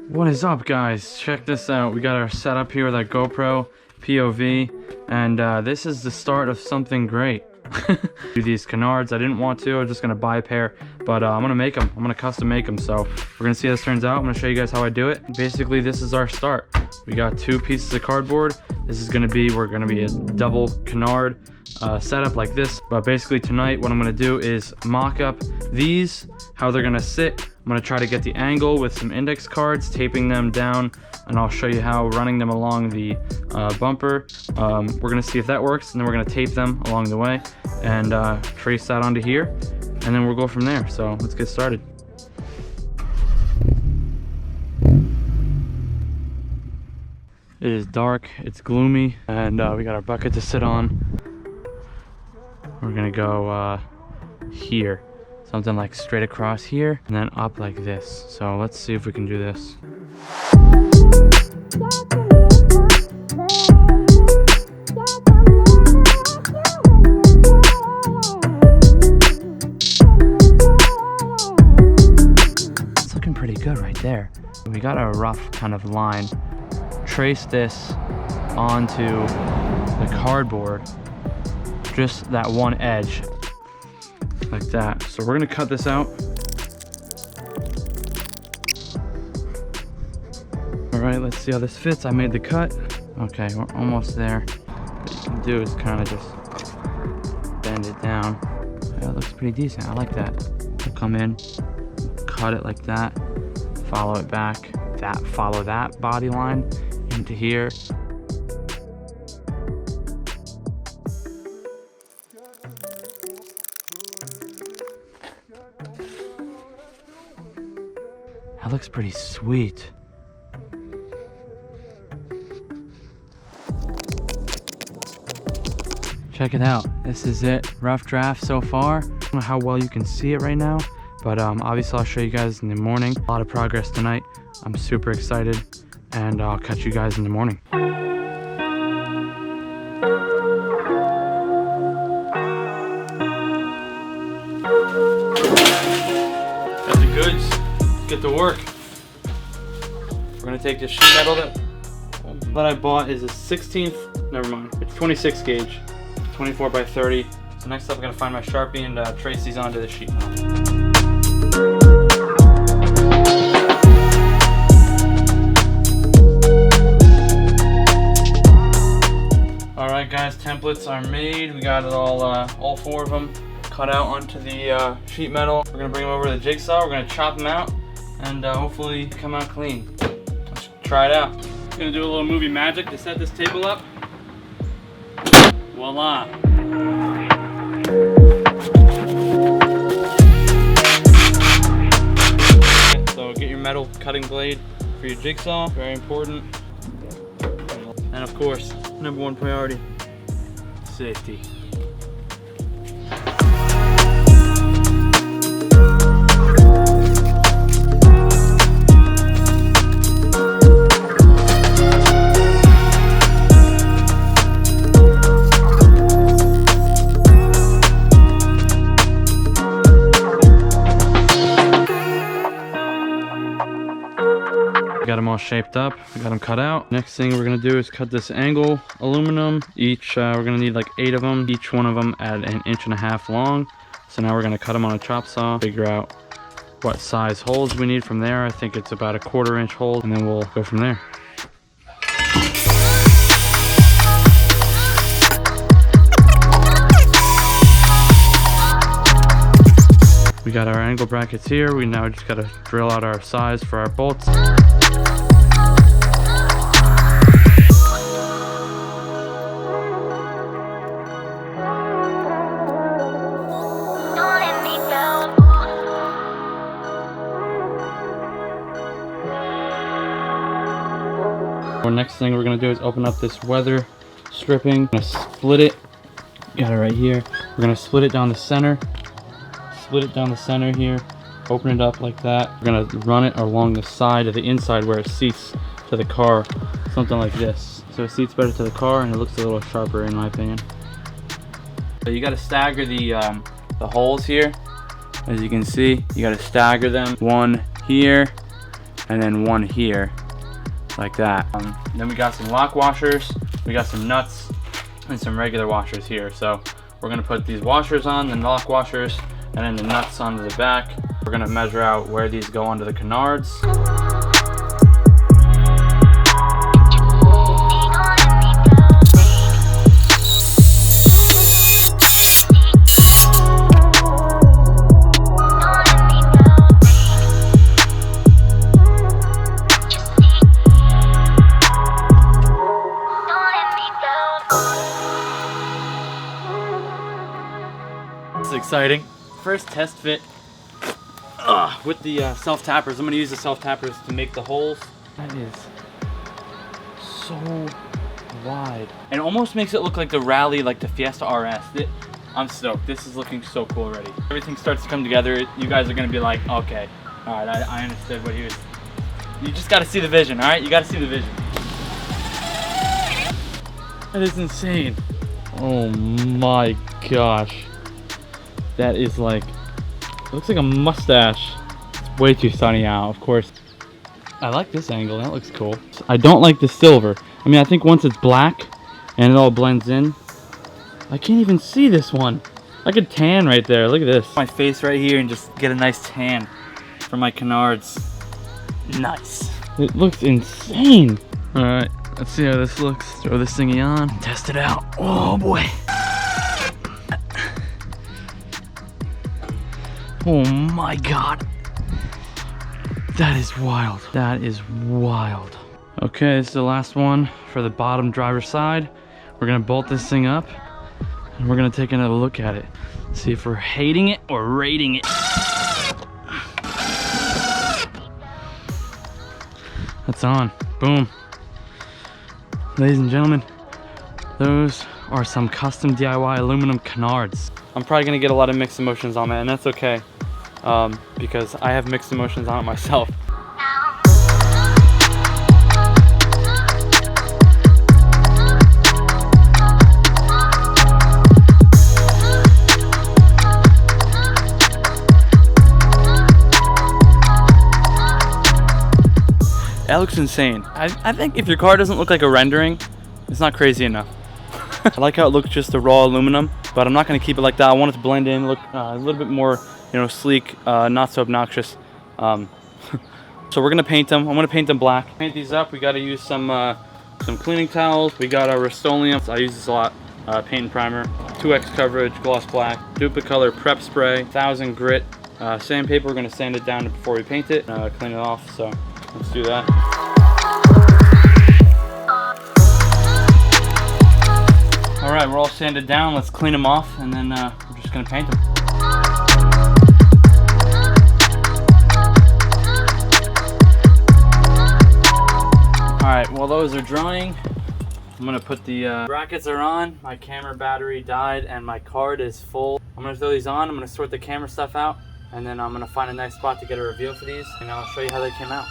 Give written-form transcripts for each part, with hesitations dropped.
What is up, guys? Check this out. We got our setup here with our GoPro POV, and this is the start of something great. Do these Canards. I didn't want to. I was just gonna buy a pair, but I'm gonna make them. I'm gonna custom make them. So we're gonna see how this turns out. I'm gonna show you guys how I do it. Basically, this is our start. We got 2 pieces of cardboard. This is gonna be a double Canard setup like this. But basically tonight, what I'm gonna do is mock up these, how they're gonna sit. I'm gonna try to get the angle with some index cards, taping them down, and I'll show you how running them along the bumper. We're gonna see if that works, and then we're gonna tape them along the way and trace that onto here, and then we'll go from there. So let's get started. It is dark, it's gloomy, and we got our bucket to sit on. We're gonna go here. Something like straight across here and then up like this. So let's see if we can do this. It's looking pretty good right there. We got a rough kind of line. Trace this onto the cardboard, just that one edge. Like that. So we're gonna cut this out. All right, let's see how this fits. I made the cut. Okay, we're almost there. What you can do is kind of just bend it down. Yeah, it looks pretty decent. I like that. We'll come in, cut it like that, follow it back. Follow that body line into here. That looks pretty sweet. Check it out. This is it. Rough draft so far. I don't know how well you can see it right now, but obviously I'll show you guys in the morning. A lot of progress tonight. I'm super excited, and I'll catch you guys in the morning. Got the goods. Get to work. We're gonna take the sheet metal that I bought is a 16th, never mind, it's 26 gauge, 24 by 30. So next up I'm gonna find my Sharpie and trace these onto the sheet metal. Alright guys, templates are made. We got it all 4 of them cut out onto the sheet metal. We're gonna bring them over to the jigsaw, we're gonna chop them out, and hopefully come out clean. Let's try it out. I'm gonna do a little movie magic to set this table up. Voila. So get your metal cutting blade for your jigsaw, very important. And of course, #1 priority, safety. Got them all shaped up, we got them cut out. Next thing we're gonna do is cut this angle aluminum. Each, we're gonna need like 8 of them, each one of them at 1.5 inches long. So now we're gonna cut them on a chop saw, figure out what size holes we need from there. I think it's about a 1/4 inch hole, and then we'll go from there. We got our angle brackets here. We now just gotta drill out our size for our bolts. Next thing we're gonna do is open up this weather stripping. I'm gonna split it. Got it right here. We're gonna split it down the center. Split it down the center here. Open it up like that. We're gonna run it along the side of the inside where it seats to the car. Something like this. So it seats better to the car and it looks a little sharper in my opinion. So you gotta stagger the holes here. As you can see, you gotta stagger them. One here, and then one here, like that. Then we got some lock washers, we got some nuts, and some regular washers here. So we're gonna put these washers on, the lock washers, and then the nuts onto the back. We're gonna measure out where these go onto the canards. This is exciting. First test fit with the self tappers. I'm gonna use the self tappers to make the holes. That is so wide. And it almost makes it look like the Rally, like the Fiesta RS. I'm stoked. This is looking so cool already. Everything starts to come together. You guys are gonna be like, okay, all right, I understood what he was. You just gotta see the vision, all right? You gotta see the vision. That is insane. Oh my gosh. That is like, it looks like a mustache. It's way too sunny out, of course. I like this angle, that looks cool. I don't like the silver. I mean, I think once it's black and it all blends in, I can't even see this one. I could tan right there, look at this. My face right here and just get a nice tan for my canards. Nice. It looks insane. All right, let's see how this looks. Throw this thingy on, test it out. Oh boy. Oh my God. That is wild. That is wild. Okay, this is the last one for the bottom driver's side. We're gonna bolt this thing up and we're gonna take another look at it. See if we're hating it or rating it. That's on. Boom. Ladies and gentlemen, those are some custom DIY aluminum canards. I'm probably gonna get a lot of mixed emotions on that, and that's okay, because I have mixed emotions on it myself. That looks insane. I think if your car doesn't look like a rendering, it's not crazy enough. I like how it looks just the raw aluminum, but I'm not gonna keep it like that. I want it to blend in, look a little bit more, you know, sleek, not so obnoxious. So we're gonna paint them. I'm gonna paint them black. Paint these up. We gotta use some cleaning towels. We got our Rust-Oleum. I use this a lot. Paint and primer, 2X coverage, gloss black, Duplicolor prep spray, 1000 grit, sandpaper. We're gonna sand it down before we paint it, clean it off. So let's do that. All right, we're all sanded down. Let's clean them off, and then we're just gonna paint them. All right, while those are drying, I'm gonna put the brackets are on. My camera battery died, and my card is full. I'm gonna throw these on. I'm gonna sort the camera stuff out, and then I'm gonna find a nice spot to get a reveal for these, and I'll show you how they came out.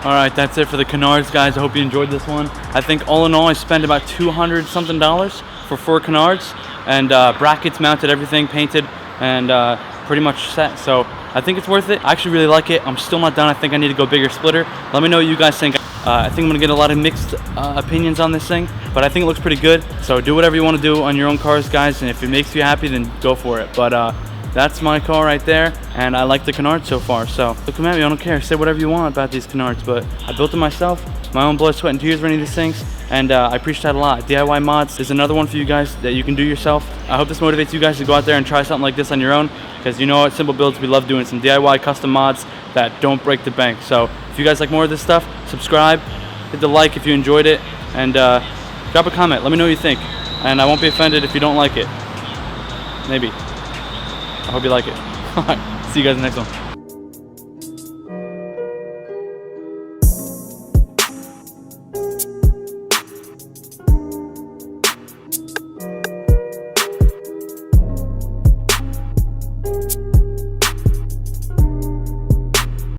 Alright, that's it for the canards, guys. I hope you enjoyed this one. I think all in all I spent about $200 something for 4 canards, and brackets mounted, everything painted, and pretty much set. So I think it's worth it. I actually really like it. I'm still not done. I think I need to go bigger splitter. Let me know what you guys think. I think I'm gonna get a lot of mixed opinions on this thing, but I think it looks pretty good. So do whatever you want to do on your own cars, guys, and if it makes you happy, then go for it. But that's my car right there, and I like the Canards so far. So come at me, I don't care. Say whatever you want about these Canards, but I built them myself. my own blood, sweat, and tears running these things, and I appreciate that a lot. DIY mods is another one for you guys that you can do yourself. I hope this motivates you guys to go out there and try something like this on your own, because you know at Simple Builds we love doing some DIY custom mods that don't break the bank. So if you guys like more of this stuff, subscribe, hit the like if you enjoyed it, and drop a comment. Let me know what you think, and I won't be offended if you don't like it. Maybe. I hope you like it. Alright, see you guys in the next one.